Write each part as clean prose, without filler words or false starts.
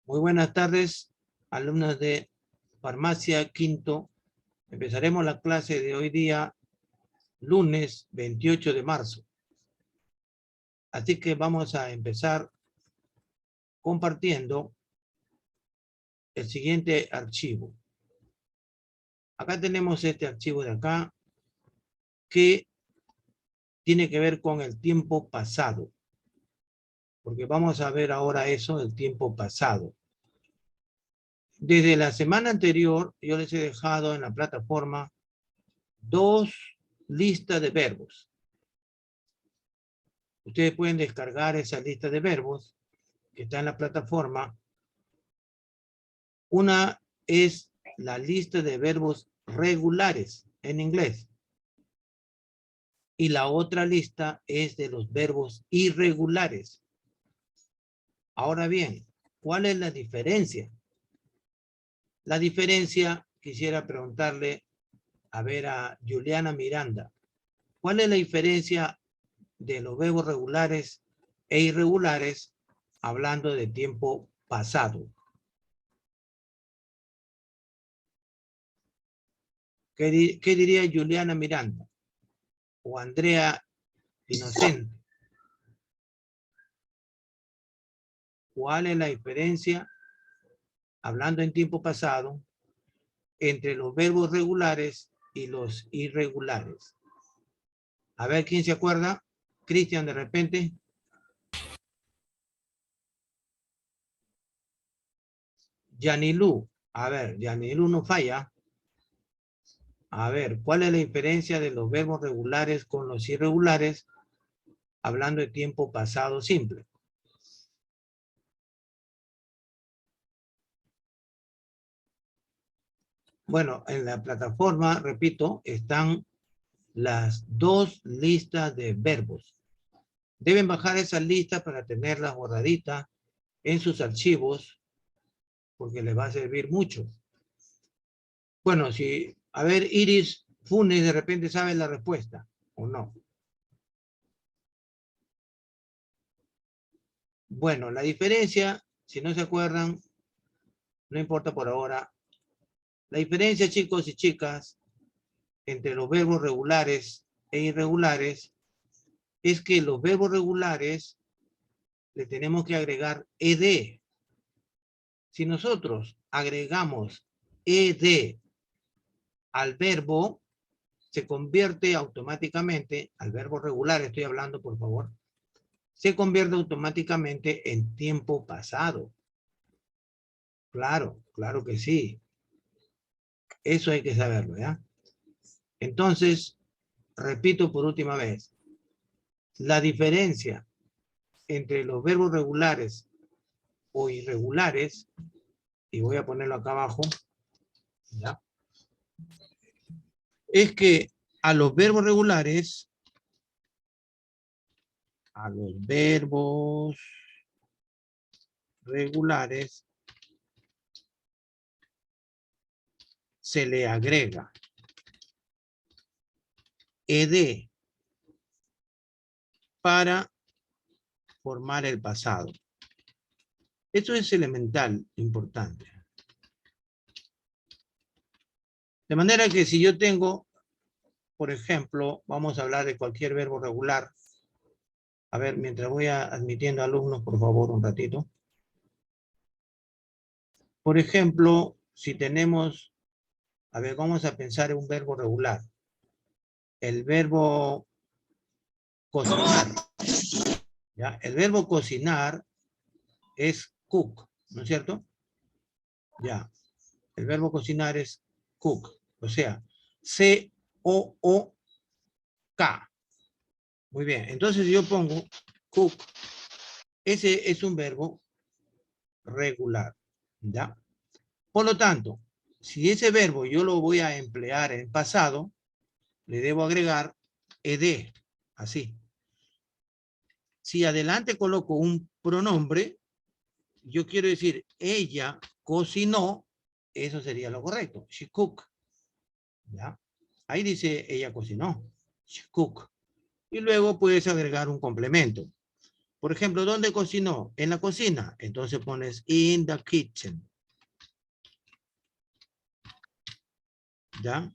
Muy buenas tardes, alumnos de Farmacia Quinto. Empezaremos la clase de hoy día, lunes 28 de marzo. Así que vamos a empezar compartiendo el siguiente archivo. Acá tenemos este archivo de acá que tiene que ver con el tiempo pasado. Porque vamos a ver ahora eso, el tiempo pasado. Desde la semana anterior yo les he dejado en la plataforma 2 listas de verbos. Ustedes pueden descargar esa lista de verbos que está en la plataforma. Una es la lista de verbos regulares en inglés. Y la otra lista es de los verbos irregulares. Ahora bien, ¿cuál es la diferencia? La diferencia, quisiera preguntarle, a ver, a Juliana Miranda. ¿Cuál es la diferencia de los verbos regulares e irregulares hablando de tiempo pasado? ¿Qué diría Juliana Miranda? O Andrea Inocente. ¿Cuál es la diferencia, hablando en tiempo pasado, entre los verbos regulares y los irregulares? A ver, ¿quién se acuerda? Cristian, de repente. Yanilú. A ver, Yanilú no falla. A ver, ¿cuál es la diferencia de los verbos regulares con los irregulares, hablando de tiempo pasado simple? Bueno, en la plataforma, repito, están las 2 listas de verbos. Deben bajar esas listas para tenerlas guardaditas en sus archivos, porque les va a servir mucho. Bueno, si, a ver, Iris Funes de repente sabe la respuesta, ¿o no? Bueno, la diferencia, si no se acuerdan, no importa por ahora. La diferencia, chicos y chicas, entre los verbos regulares e irregulares, es que los verbos regulares le tenemos que agregar ed. Si nosotros agregamos ed al verbo, se convierte automáticamente, al verbo regular estoy hablando, por favor, se convierte automáticamente en tiempo pasado. Claro, claro que sí. Eso hay que saberlo, ¿ya? Entonces, repito por última vez, la diferencia entre los verbos regulares o irregulares, y voy a ponerlo acá abajo, ¿ya? Es que a los verbos regulares, se le agrega ed para formar el pasado. Esto es elemental, importante. De manera que si yo tengo, por ejemplo, vamos a hablar de cualquier verbo regular. A ver, mientras voy admitiendo alumnos, por favor, un ratito. Por ejemplo, si tenemos, a ver, vamos a pensar en un verbo regular. El verbo cocinar. ¿Ya? El verbo cocinar es cook, ¿no es cierto? Ya. El verbo cocinar es cook. O sea, C-O-O-K. Muy bien. Entonces yo pongo cook. Ese es un verbo regular. ¿Ya? Por lo tanto, si ese verbo yo lo voy a emplear en pasado, le debo agregar ed. Así. Si adelante coloco un pronombre, yo quiero decir, ella cocinó, eso sería lo correcto. She cooked. ¿Ya? Ahí dice, ella cocinó. She cooked. Y luego puedes agregar un complemento. Por ejemplo, ¿dónde cocinó? En la cocina. Entonces pones in the kitchen. ¿Ya?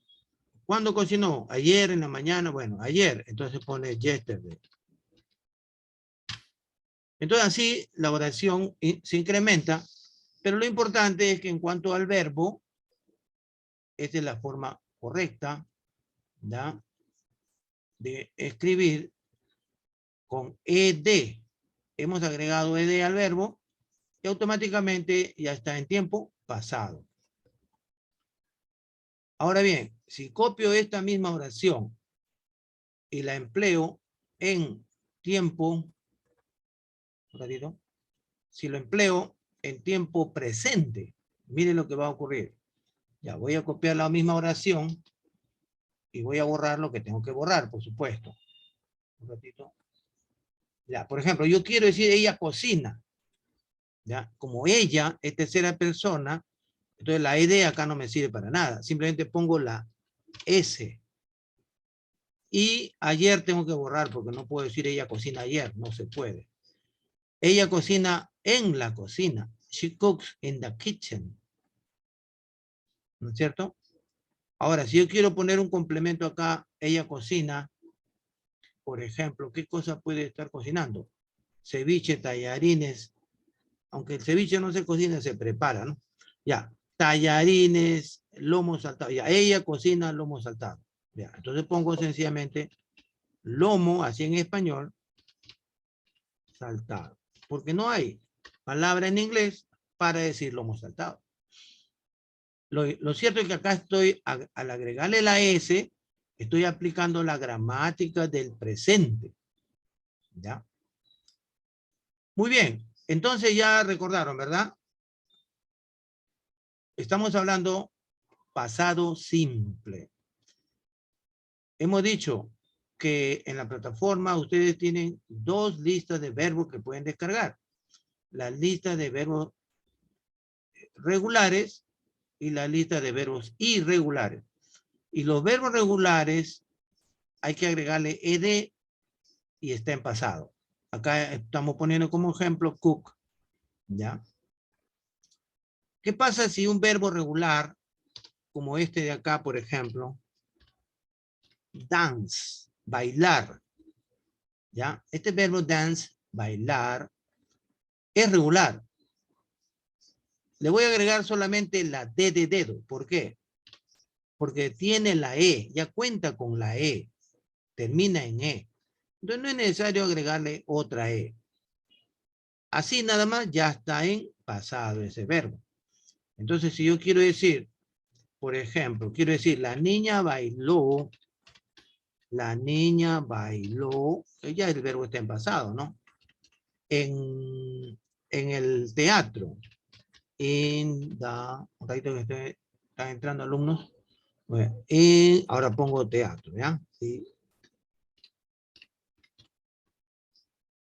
¿Cuándo cocinó? Ayer en la mañana. Bueno, ayer. Entonces pones yesterday. Entonces así la oración se incrementa, pero lo importante es que en cuanto al verbo, esta es la forma correcta, ¿ya?, de escribir con ed. Hemos agregado ed al verbo y automáticamente ya está en tiempo pasado. Ahora bien, si copio esta misma oración y la empleo en tiempo, si lo empleo en tiempo presente, miren lo que va a ocurrir. Ya voy a copiar la misma oración y voy a borrar lo que tengo que borrar, por supuesto. Un ratito. Ya, por ejemplo, yo quiero decir ella cocina. Ya, como ella es tercera persona, entonces la ed acá no me sirve para nada. Simplemente pongo la S. Y ayer tengo que borrar porque no puedo decir ella cocina ayer, no se puede. Ella cocina en la cocina. She cooks in the kitchen. ¿No es cierto? Ahora, si yo quiero poner un complemento acá, ella cocina, por ejemplo, ¿qué cosa puede estar cocinando? Ceviche, tallarines. Aunque el ceviche no se cocina, se prepara, ¿no? Ya, tallarines, lomo saltado. Ya, ella cocina lomo saltado. Ya, entonces pongo sencillamente lomo, así en español, saltado. Porque no hay palabra en inglés para decir lomo saltado. Lo cierto es que acá estoy, al agregarle la S, estoy aplicando la gramática del presente. ¿Ya? Muy bien. Entonces ya recordaron, ¿verdad? Estamos hablando pasado simple. Hemos dicho que en la plataforma ustedes tienen dos listas de verbos que pueden descargar. La lista de verbos regulares y la lista de verbos irregulares. Y los verbos regulares hay que agregarle ed y está en pasado. Acá estamos poniendo como ejemplo cook. ¿Ya? ¿Qué pasa si un verbo regular, como este de acá, por ejemplo, dance, bailar, ¿ya? Este verbo dance, bailar, es regular. Le voy a agregar solamente la D de dedo. ¿Por qué? Porque tiene la E, ya cuenta con la E, termina en E. Entonces no es necesario agregarle otra E. Así nada más ya está en pasado ese verbo. Entonces si yo quiero decir, por ejemplo, quiero decir la niña bailó, ya el verbo está en pasado, ¿no? En el teatro, un ratito que están entrando alumnos. Bueno, y ahora pongo teatro, ¿ya? Sí.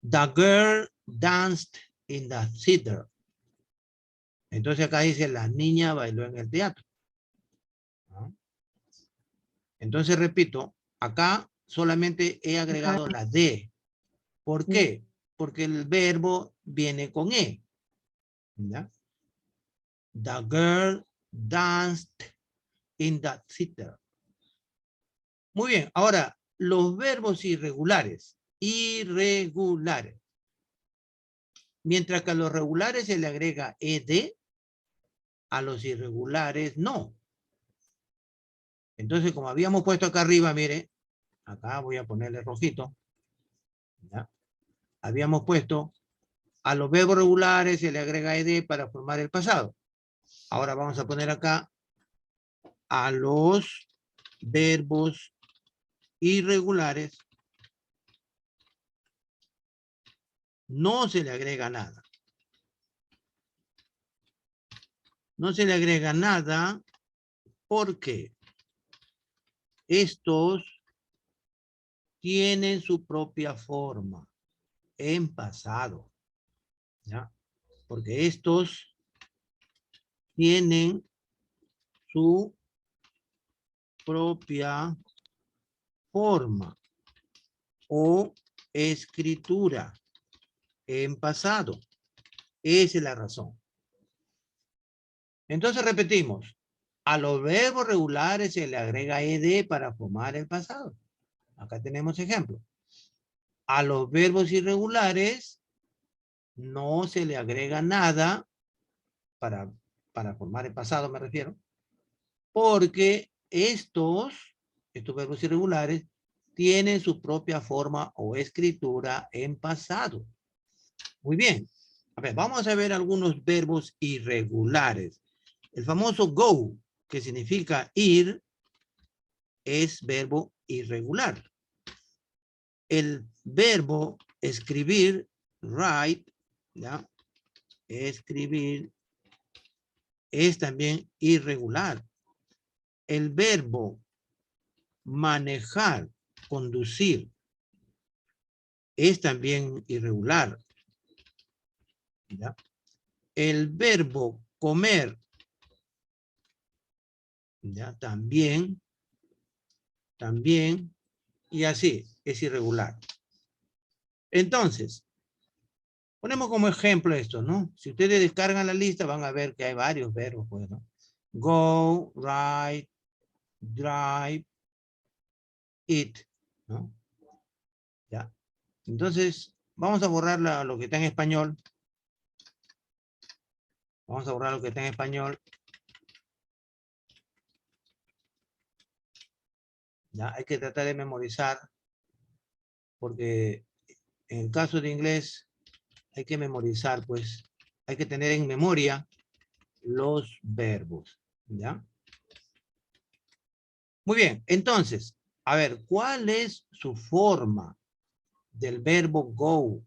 The girl danced in the theater. Entonces acá dice la niña bailó en el teatro. ¿No? Entonces repito, acá solamente he agregado la D. ¿Por qué? Porque el verbo viene con E. ¿Ya? The girl danced in the theater. Muy bien, ahora los verbos irregulares. Mientras que a los regulares se le agrega ed, a los irregulares no. Entonces, como habíamos puesto acá arriba, mire, acá voy a ponerle rojito. ¿Ya? Habíamos puesto a los verbos regulares se le agrega ed para formar el pasado. Ahora vamos a poner acá a los verbos irregulares no se le agrega nada. No se le agrega nada porque estos tienen su propia forma en pasado. ¿Ya? Porque estos tienen su propia forma o escritura. en pasado. Esa es la razón. Entonces repetimos. A los verbos regulares se le agrega ed para formar el pasado. Acá tenemos ejemplo. A los verbos irregulares no se le agrega nada para formar el pasado, me refiero. Porque estos verbos irregulares tienen su propia forma o escritura en pasado. Muy bien. A ver, vamos a ver algunos verbos irregulares. El famoso go, que significa ir, es verbo irregular. El verbo escribir, write, ¿ya? Escribir, es también irregular. El verbo manejar, conducir, es también irregular. ¿Ya? El verbo comer, ¿ya? También, y así, es irregular. Entonces, ponemos como ejemplo esto, ¿no? Si ustedes descargan la lista, van a ver que hay varios verbos, pues, ¿no? Go, write, drive, eat, ¿no? ¿Ya? Entonces, vamos a borrar lo que está en español. Vamos a borrar lo que está en español. ¿Ya? Hay que tratar de memorizar, porque en el caso de inglés hay que memorizar, pues, hay que tener en memoria los verbos, ¿ya? Muy bien, entonces, a ver, ¿cuál es su forma del verbo go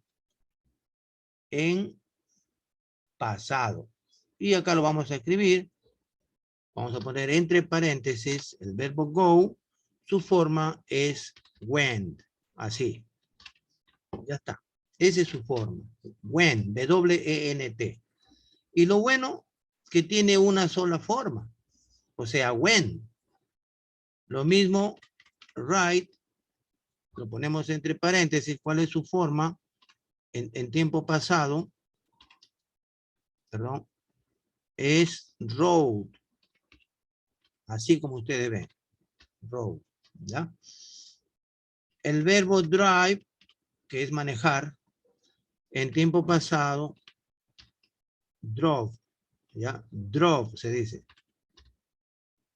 en pasado? Y acá lo vamos a escribir. Vamos a poner entre paréntesis el verbo go. Su forma es went. Así. Ya está. Esa es su forma. Went. W-E-N-T. Y lo bueno que tiene una sola forma. O sea, went. Lo mismo, write. Lo ponemos entre paréntesis. ¿Cuál es su forma? En tiempo pasado. Perdón. Es road. Así como ustedes ven. Road. ¿Ya? El verbo drive, que es manejar, en tiempo pasado, drove, ¿ya? Drove se dice.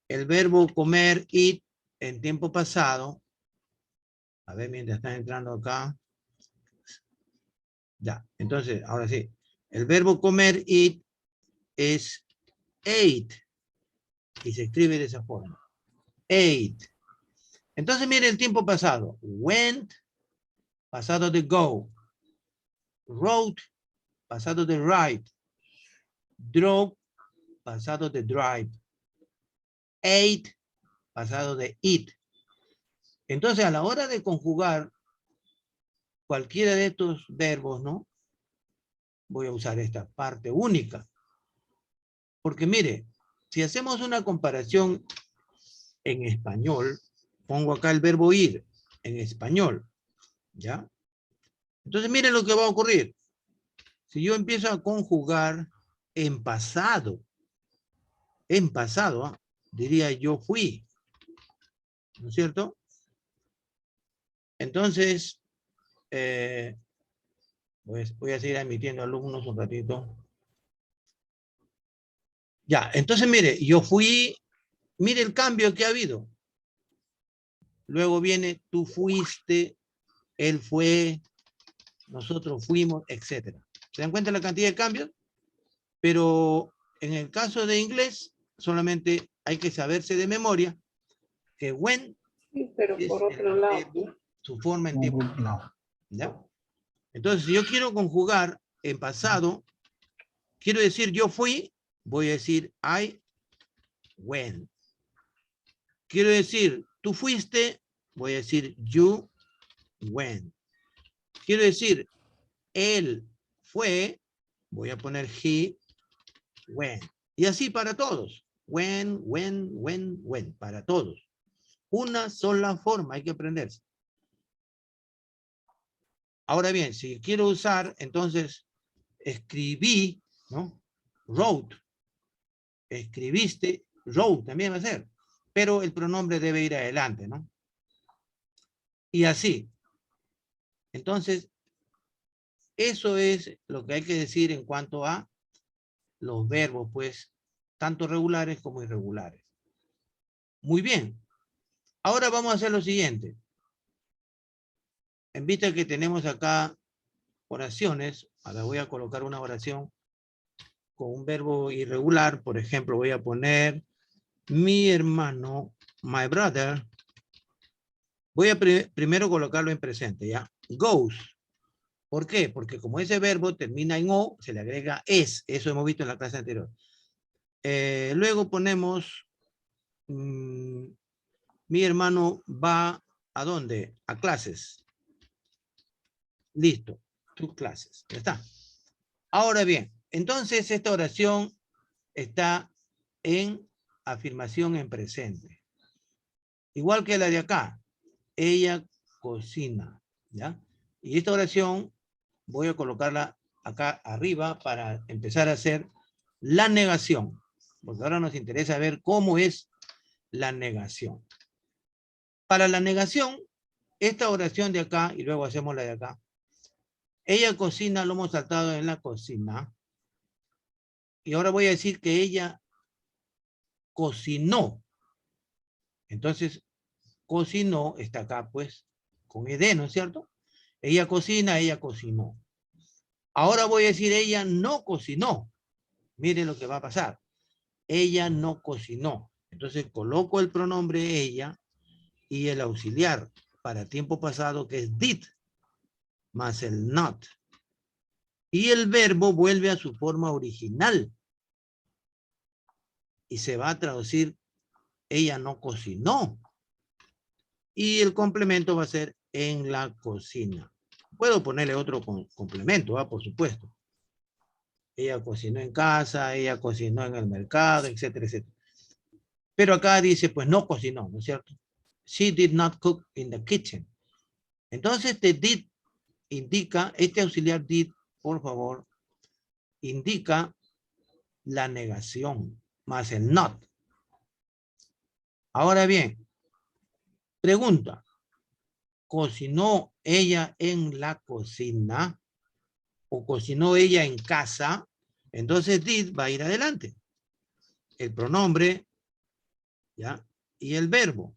El verbo comer, eat, en tiempo pasado, a ver, mientras están entrando acá, ya, entonces, ahora sí, el verbo comer, eat, es ate, y se escribe de esa forma, ate. Entonces, mire el tiempo pasado, went, pasado de go, wrote, pasado de write, drove, pasado de drive, ate, pasado de eat. Entonces, a la hora de conjugar cualquiera de estos verbos, ¿no? Voy a usar esta parte única. Porque mire, si hacemos una comparación en español, pongo acá el verbo ir en español, ¿ya? Entonces, miren lo que va a ocurrir. Si yo empiezo a conjugar en pasado, ¿ah? Diría yo fui, ¿no es cierto? Entonces, pues voy a seguir admitiendo alumnos un ratito. Ya, entonces mire, yo fui, mire el cambio que ha habido. Luego viene tú fuiste, él fue, nosotros fuimos, etc. ¿Se dan cuenta la cantidad de cambios? Pero en el caso de inglés, solamente hay que saberse de memoria que when sí, pero es por otro lado, su forma en tiempo. ¿Ya? Entonces, si yo quiero conjugar en pasado, quiero decir yo fui, voy a decir I went. Quiero decir tú fuiste, voy a decir you went. Quiero decir él fue, voy a poner he went. Y así para todos. When, para todos. Una sola forma, hay que aprenderse. Ahora bien, si quiero usar, entonces, escribí, ¿no? Wrote. Escribiste, wrote también va a ser. Pero el pronombre debe ir adelante, ¿no? Y así. Entonces, eso es lo que hay que decir en cuanto a los verbos, pues, tanto regulares como irregulares. Muy bien. Ahora vamos a hacer lo siguiente. En vista que tenemos acá oraciones, ahora voy a colocar una oración con un verbo irregular. Por ejemplo, voy a poner mi hermano, my brother. Voy a primero colocarlo en presente, ¿ya? Goes. ¿Por qué? Porque como ese verbo termina en O, se le agrega es. Eso hemos visto en la clase anterior. Luego ponemos, mi hermano va ¿a dónde? A clases. Listo. Tus clases. Ya está. Ahora bien, entonces esta oración está en afirmación en presente. Igual que la de acá. Ella cocina. ¿Ya? Y esta oración voy a colocarla acá arriba para empezar a hacer la negación. Porque ahora nos interesa ver cómo es la negación. Para la negación, esta oración de acá, y luego hacemos la de acá. Ella cocina, lo hemos saltado en la cocina. Y ahora voy a decir que ella cocinó. Entonces, cocinó está acá, pues, con ed, ¿no es cierto? Ella cocina, ella cocinó. Ahora voy a decir ella no cocinó. Miren lo que va a pasar. Ella no cocinó. Entonces coloco el pronombre ella y el auxiliar para tiempo pasado que es did más el not. Y el verbo vuelve a su forma original. Y se va a traducir ella no cocinó. Y el complemento va a ser en la cocina. Puedo ponerle otro complemento, por supuesto. Ella cocinó en casa, ella cocinó en el mercado, etcétera, etcétera. Pero acá dice, pues no cocinó, ¿no es cierto? She did not cook in the kitchen. Entonces, este did indica, este auxiliar did, por favor, indica la negación, más el not. Ahora bien, pregunta, ¿cocinó ella en la cocina o cocinó ella en casa? Entonces did va a ir adelante. El pronombre, ¿ya? Y el verbo.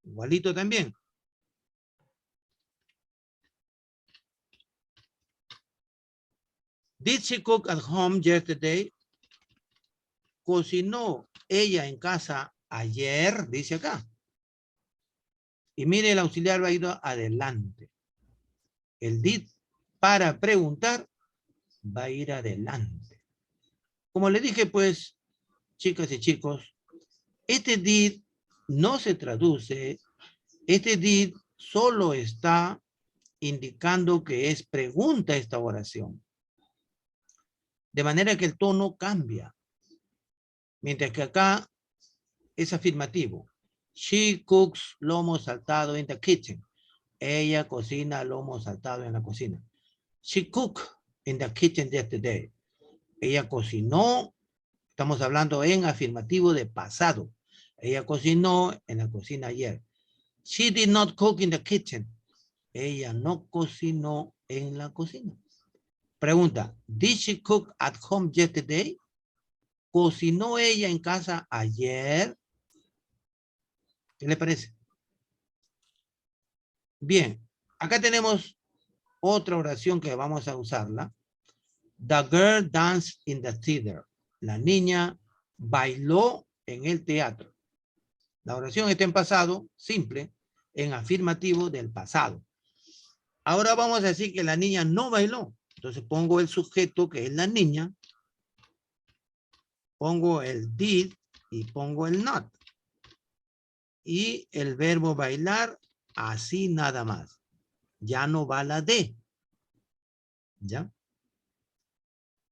Igualito también. Did she cook at home yesterday? ¿Cocinó ella en casa ayer? Dice acá. Y mire, el auxiliar va a ir adelante. El did para preguntar va a ir adelante. Como le dije, pues, chicas y chicos, este did no se traduce. Este did solo está indicando que es pregunta esta oración. De manera que el tono cambia. Mientras que acá es afirmativo. She cooks lomo saltado in the kitchen. Ella cocina lomo saltado en la cocina. She cooked in the kitchen yesterday. Ella cocinó, estamos hablando en afirmativo de pasado. Ella cocinó en la cocina ayer. She did not cook in the kitchen. Ella no cocinó en la cocina. Pregunta, did she cook at home yesterday? ¿Cocinó ella en casa ayer? ¿Qué le parece? Bien, acá tenemos otra oración que vamos a usarla. The girl danced in the theater. La niña bailó en el teatro. La oración está en pasado simple, en afirmativo del pasado. Ahora vamos a decir que la niña no bailó. Entonces pongo el sujeto que es la niña, pongo el did y pongo el not. Y el verbo bailar, así nada más. Ya no va la de. ¿Ya?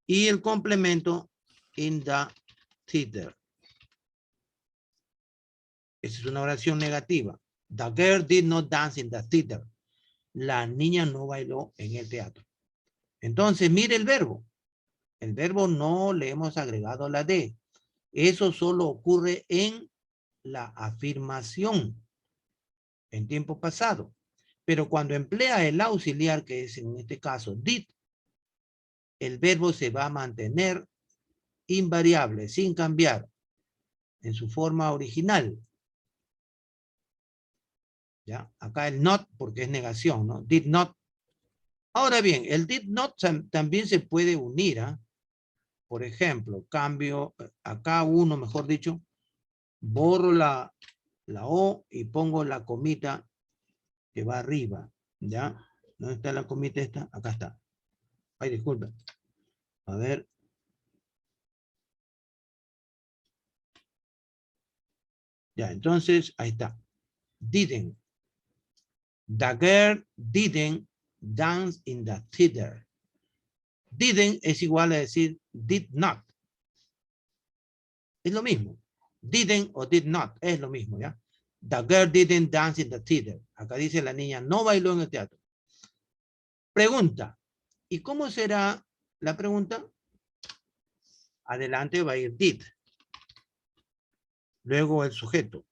Y el complemento, in the theater. Esa es una oración negativa. The girl did not dance in the theater. la niña no bailó en el teatro. Entonces, mire el verbo. El verbo no le hemos agregado la D. Eso solo ocurre en la afirmación, en tiempo pasado. Pero cuando emplea el auxiliar, que es en este caso did, el verbo se va a mantener invariable, sin cambiar, en su forma original. ¿Ya? Acá el not, porque es negación, ¿no? Did not. Ahora bien, el did not también se puede unir, ¿ah? Por ejemplo, cambio, acá uno, mejor dicho, borro la O y pongo la comita que va arriba, ¿ya? ¿Dónde está la comita esta? Acá está. Ay, disculpen. A ver. Ya, entonces, ahí está. Didn't. The girl didn't dance in the theater. Didn't es igual a decir did not. Es lo mismo. Didn't o did not es lo mismo, ¿ya? The girl didn't dance in the theater. Acá dice la niña no bailó en el teatro. Pregunta. ¿Y cómo será la pregunta? Adelante va a ir did. Luego el sujeto.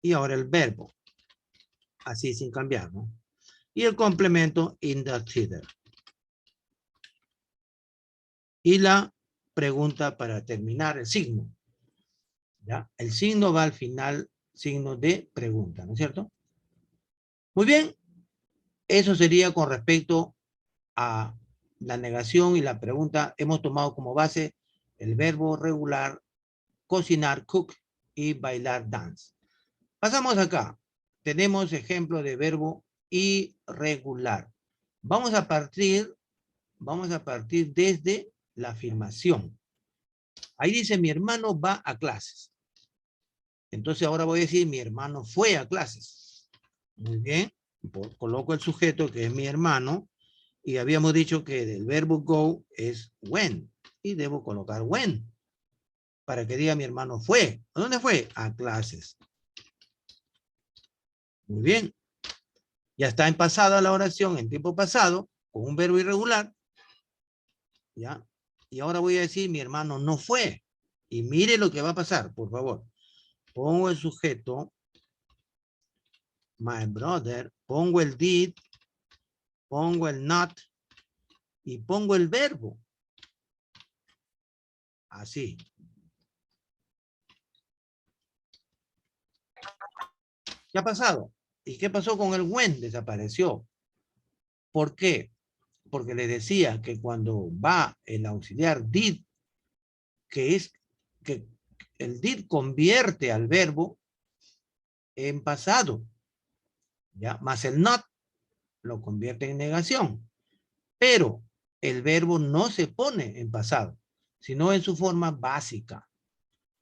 Y ahora el verbo. Así sin cambiar, ¿no? Y el complemento in the theater. Y la pregunta para terminar, el signo. ¿Ya? El signo va al final, signo de pregunta, ¿no es cierto? Muy bien. Eso sería con respecto a la negación y la pregunta. Hemos tomado como base el verbo regular, cocinar, cook, y bailar, dance. Pasamos acá. Tenemos ejemplo de verbo irregular. Vamos a partir desde la afirmación. Ahí dice, mi hermano va a clases. Entonces ahora voy a decir, mi hermano fue a clases. Muy bien. Coloco el sujeto que es mi hermano. Y habíamos dicho que el verbo go es went. Y debo colocar went. Para que diga mi hermano fue. ¿A dónde fue? A clases. Muy bien. Ya está en pasada la oración, en tiempo pasado, con un verbo irregular. ¿Ya? Y ahora voy a decir, mi hermano no fue. Y mire lo que va a pasar, por favor. Pongo el sujeto, my brother, pongo el did, pongo el not, y pongo el verbo. Así. ¿Qué ha pasado? ¿Y qué pasó con el when? Desapareció. ¿Por qué? Porque le decía que cuando va el auxiliar did, que es que el did convierte al verbo en pasado, ¿ya? Más el not lo convierte en negación. Pero el verbo no se pone en pasado, sino en su forma básica.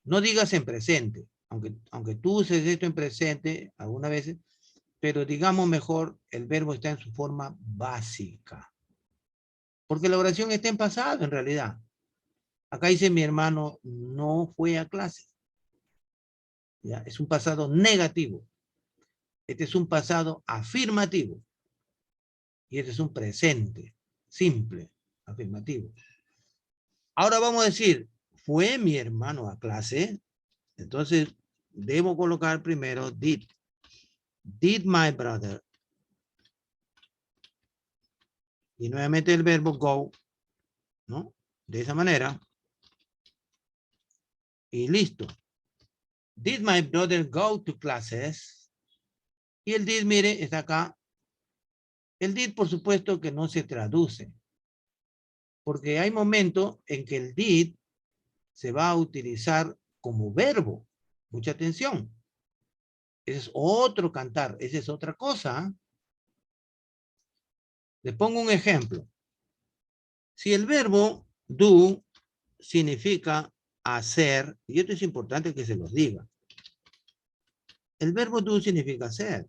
No digas en presente, aunque tú uses esto en presente algunas veces, pero digamos mejor, el verbo está en su forma básica. Porque la oración está en pasado en realidad. Acá dice mi hermano no fue a clase. ¿Ya? Es un pasado negativo. Este es un pasado afirmativo. Y este es un presente simple, afirmativo. Ahora vamos a decir, ¿fue mi hermano a clase? Entonces, debo colocar primero did. Did my brother. Y nuevamente el verbo go, ¿no? De esa manera. Y listo. Did my brother go to classes? Y el did, mire, está acá. El did, por supuesto, que no se traduce. Porque hay momentos en que el did se va a utilizar como verbo. Mucha atención. Ese es otro cantar. Esa es otra cosa. Les pongo un ejemplo. Si el verbo do significa hacer, y esto es importante que se los diga. El verbo do significa hacer.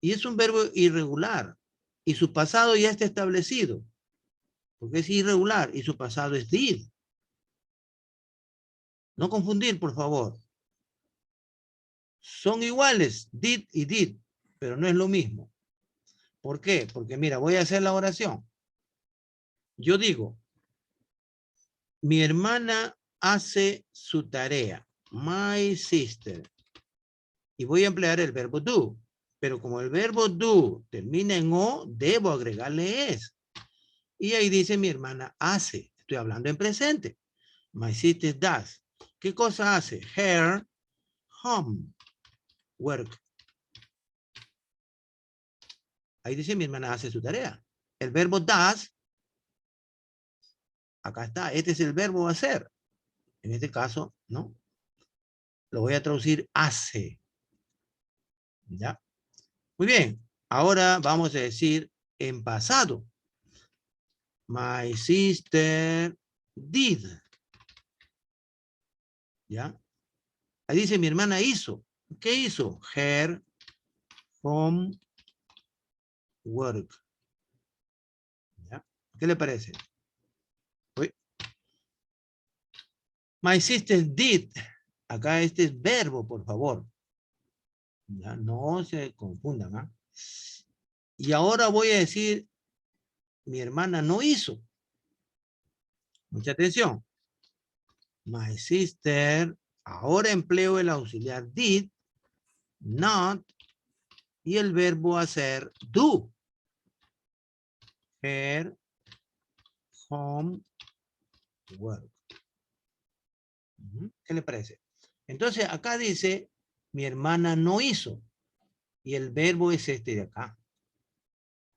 Y es un verbo irregular. Y su pasado ya está establecido. Porque es irregular y su pasado es did. No confundir, por favor. Son iguales, did y did, pero no es lo mismo. ¿Por qué? Porque mira, voy a hacer la oración. Yo digo, mi hermana hace su tarea. My sister. Y voy a emplear el verbo do. Pero como el verbo do termina en o, debo agregarle es. Y ahí dice mi hermana hace. Estoy hablando en presente. My sister does. ¿Qué cosa hace? Her homework. Ahí dice mi hermana hace su tarea. El verbo does, acá está. Este es el verbo hacer. En este caso, ¿no? Lo voy a traducir hace. ¿Ya? Muy bien. Ahora vamos a decir en pasado. My sister did. ¿Ya? Ahí dice mi hermana hizo. ¿Qué hizo? Her homework. ¿Ya? ¿Qué le parece? Uy. My sister did. Acá este es verbo, por favor. Ya no se confundan. ¿Ah? Y ahora voy a decir, mi hermana no hizo. Mucha atención. My sister, ahora empleo el auxiliar did, not, y el verbo hacer do. Her homework. ¿Qué le parece? Entonces acá dice, mi hermana no hizo. Y el verbo es este de acá.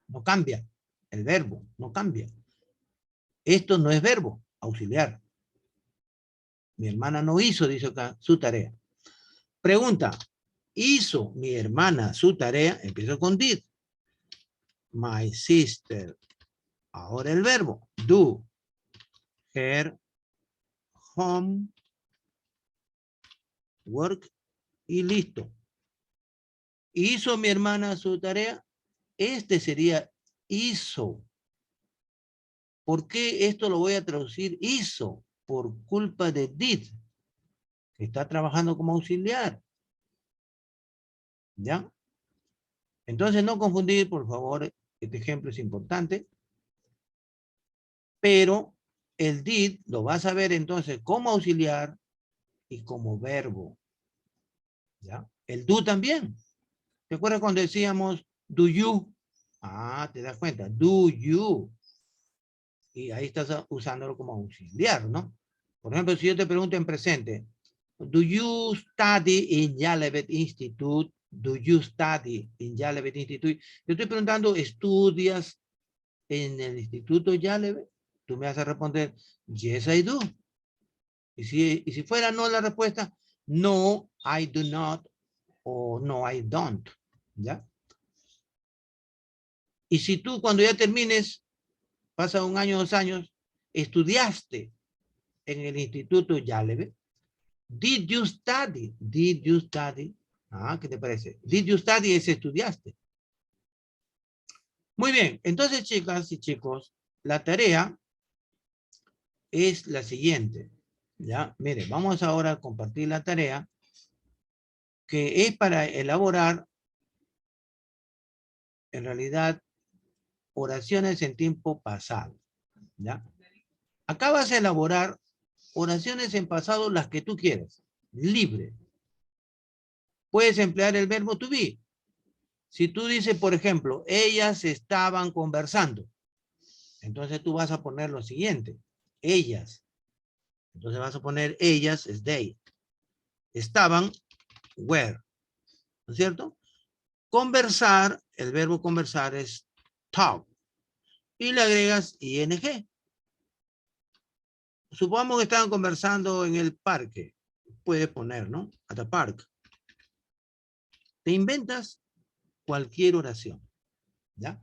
No cambia. El verbo no cambia. Esto no es verbo, auxiliar. Mi hermana no hizo, dice acá, su tarea. Pregunta, ¿hizo mi hermana su tarea? Empiezo con did. My sister. Ahora el verbo, do. Her homework. Y listo. ¿Hizo mi hermana su tarea? Este sería hizo. ¿Por qué esto lo voy a traducir hizo? Por culpa de did, que está trabajando como auxiliar. ¿Ya? Entonces no confundir, por favor, este ejemplo es importante. Pero el did lo vas a ver entonces como auxiliar y como verbo. ¿Ya? El do también. ¿Te acuerdas cuando decíamos do you? Ah, te das cuenta, do you. Y ahí estás usándolo como auxiliar, ¿no? Por ejemplo, si yo te pregunto en presente, do you study in Yalevet Institute? Do you study in Yalevet Institute? Yo estoy preguntando, ¿estudias en el Instituto Yalevet? Tú me vas a responder, yes, I do. Y si fuera no la respuesta, no, I do not, o no, I don't. ¿Ya? Y si tú cuando ya termines, pasa un año, 2 años, estudiaste en el Instituto Yalevet, did you study? Did you study? Ah, ¿qué te parece? Did you study es estudiaste. Muy bien, entonces chicas y chicos, la tarea es la siguiente. Ya, miren, vamos ahora a compartir la tarea que es para elaborar en realidad oraciones en tiempo pasado. ¿Ya? Acá vas a elaborar oraciones en pasado las que tú quieras, libre. Puedes emplear el verbo to be. Si tú dices, por ejemplo, ellas estaban conversando, entonces tú vas a poner lo siguiente, ellas. Entonces vas a poner ellas, es they. Estaban, were. ¿No es cierto? Conversar, el verbo conversar es talk. Y le agregas ing. Supongamos que estaban conversando en el parque. Puedes poner, ¿no? At the park. Te inventas cualquier oración. ¿Ya?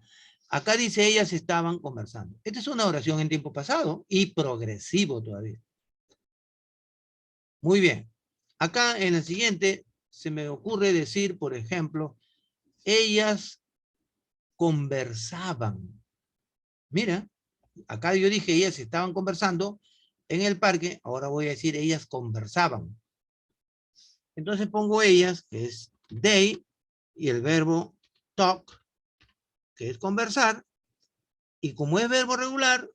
Acá dice ellas estaban conversando. Esta es una oración en tiempo pasado y progresivo todavía. Muy bien. Acá en el siguiente se me ocurre decir, por ejemplo, ellas conversaban. Mira, acá yo dije ellas estaban conversando en el parque, ahora voy a decir ellas conversaban. Entonces pongo ellas, que es they, y el verbo talk, que es conversar, y como es verbo regular,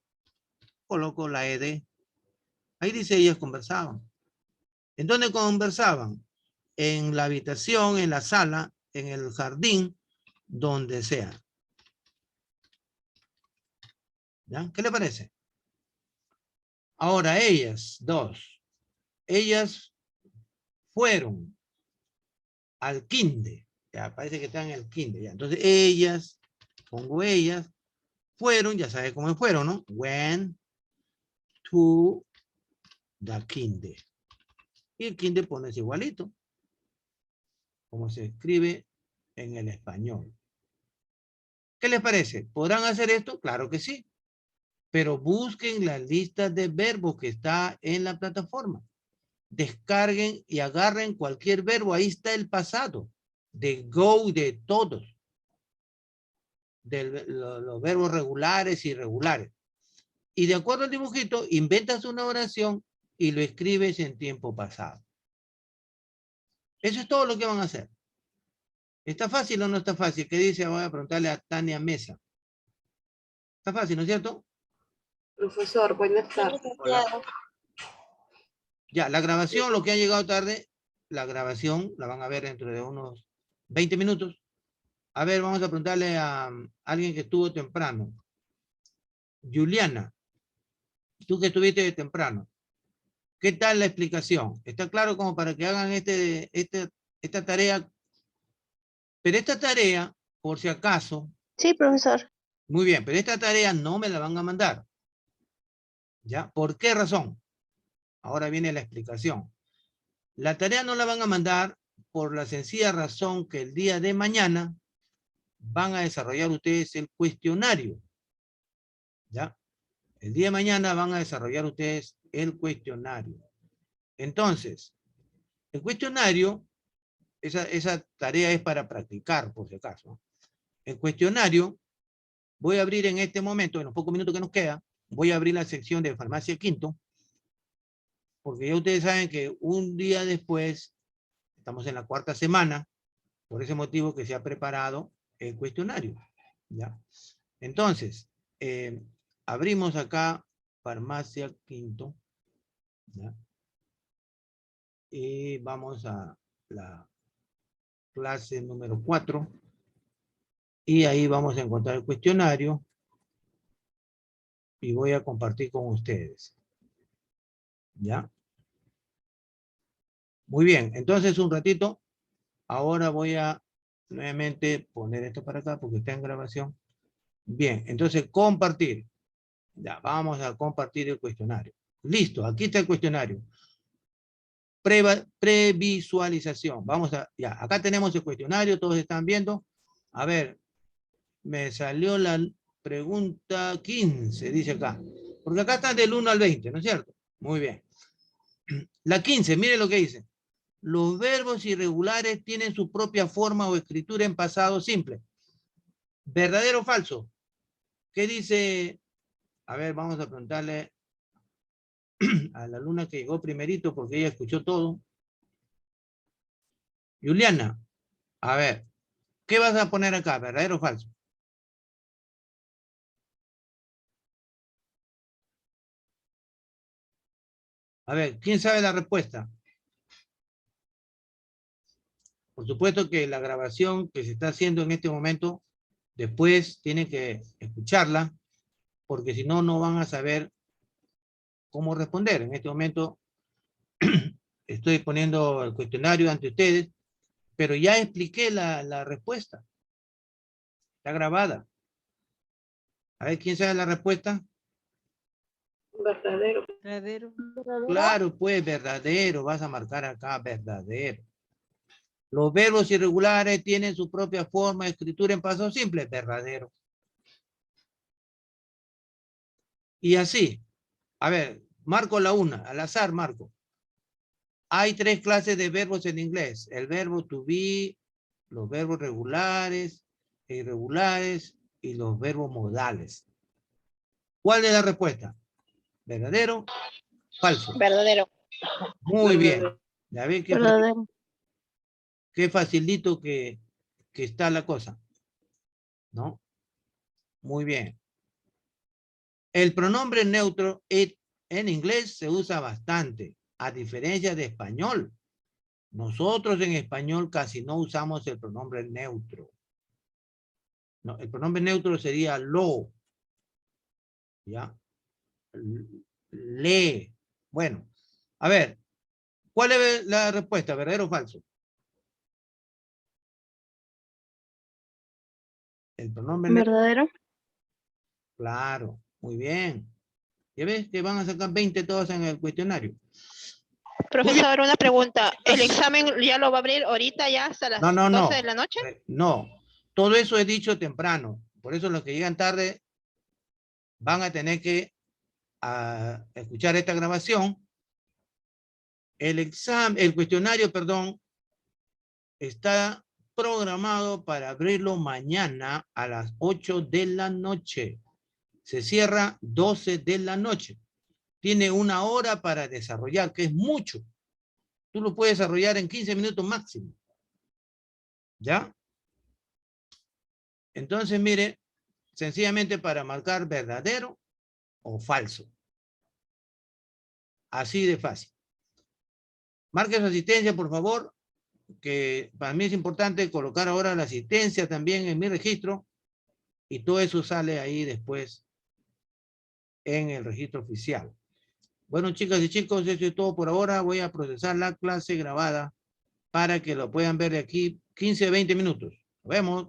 coloco la ed. Ahí dice ellas conversaban. ¿En dónde conversaban? En la habitación, en la sala, en el jardín, donde sea. ¿Ya? ¿Qué le parece? Ahora ellas, dos. Ellas fueron al kinder. Ya parece que están en el kinder. Ya. Entonces ellas, pongo ellas, fueron, ya sabe cómo fueron, ¿no? Went to the kinder. Y el kinder pones igualito, como se escribe en el español. ¿Qué les parece? ¿Podrán hacer esto? Claro que sí. Pero busquen la lista de verbos que está en la plataforma. Descarguen y agarren cualquier verbo. Ahí está el pasado. De go, de todos. De los verbos regulares y irregulares. Y de acuerdo al dibujito, inventas una oración y lo escribes en tiempo pasado. Eso es todo lo que van a hacer. ¿Está fácil o no está fácil? ¿Qué dice? Voy a preguntarle a Tania Mesa. Está fácil, ¿no es cierto? Profesor, buenas tardes. Hola. Ya, la grabación, lo que han llegado tarde, la grabación la van a ver dentro de unos 20 minutos. A ver, vamos a preguntarle a alguien que estuvo temprano. Juliana, tú que estuviste de temprano, ¿qué tal la explicación? ¿Está claro como para que hagan esta tarea? Pero esta tarea, por si acaso... Sí, profesor. Muy bien, pero esta tarea no me la van a mandar. ¿Ya? ¿Por qué razón? Ahora viene la explicación. La tarea no la van a mandar por la sencilla razón que el día de mañana van a desarrollar ustedes el cuestionario. ¿Ya? El día de mañana van a desarrollar ustedes el cuestionario. Entonces, el cuestionario, esa tarea es para practicar, por si acaso. El cuestionario, voy a abrir en este momento, en los pocos minutos que nos queda, voy a abrir la sección de Farmacia Quinto, porque ya ustedes saben que un día después, estamos en la 4ª semana, por ese motivo que se ha preparado el cuestionario. ¿Ya? Entonces, abrimos acá Farmacia Quinto. ¿Ya? Y vamos a la clase número 4. Y ahí vamos a encontrar el cuestionario. Y voy a compartir con ustedes. ¿Ya? Muy bien, entonces un ratito. Ahora voy a nuevamente poner esto para acá porque está en grabación. Bien, entonces compartir. Ya, vamos a compartir el cuestionario. Listo, aquí está el cuestionario. Previsualización. Vamos a, ya, acá tenemos el cuestionario, todos están viendo. A ver, me salió la pregunta 15, dice acá. Porque acá está del 1 al 20, ¿no es cierto? Muy bien. La 15, mire lo que dice. Los verbos irregulares tienen su propia forma o escritura en pasado simple. ¿Verdadero o falso? ¿Qué dice? A ver, vamos a preguntarle a la alumna que llegó primerito porque ella escuchó todo. Juliana, a ver, ¿qué vas a poner acá? ¿Verdadero o falso? A ver, ¿quién sabe la respuesta? Por supuesto que la grabación que se está haciendo en este momento, después tienen que escucharla, porque si no, no van a saber cómo responder. En este momento estoy poniendo el cuestionario ante ustedes, pero ya expliqué la respuesta. Está grabada. A ver, ¿quién sabe la respuesta? Verdadero. Verdadero. Claro, pues verdadero. Vas a marcar acá verdadero. Los verbos irregulares tienen su propia forma de escritura en paso simple. Verdadero. Y así. A ver, marco la una. Al azar marco. Hay 3 clases de verbos en inglés. El verbo to be, los verbos regulares, irregulares y los verbos modales. ¿Cuál es la respuesta? ¿Verdadero? Falso. Verdadero. Muy bien. Ya ven que Verdadero. Qué facilito que está la cosa, ¿no? Muy bien. El pronombre neutro it en inglés se usa bastante, a diferencia de español. Nosotros en español casi no usamos el pronombre neutro. No, el pronombre neutro sería lo. ¿Ya? Le. Bueno, a ver, ¿cuál es la respuesta? ¿Verdadero o falso? El pronombre neutro. ¿Verdadero? Claro, muy bien. ¿Ya ves que van a sacar 20 todos en el cuestionario? Profesor, una pregunta. ¿El examen ya lo va a abrir ahorita ya hasta las No, no, 12 no. de la noche? No. Todo eso he dicho temprano. Por eso los que llegan tarde van a tener que escuchar esta grabación. El examen, el cuestionario, perdón, está programado para abrirlo mañana a las 8 de la noche. Se cierra 12 de la noche. Tiene 1 hora para desarrollar, que es mucho. Tú lo puedes desarrollar en 15 minutos máximo. ¿Ya? Entonces, mire, sencillamente para marcar verdadero o falso. Así de fácil. Marque su asistencia, por favor, que para mí es importante colocar ahora la asistencia también en mi registro y todo eso sale ahí después en el registro oficial. Bueno, chicas y chicos, eso es todo por ahora. Voy a procesar la clase grabada para que lo puedan ver de aquí 15 a 20 minutos. Nos vemos.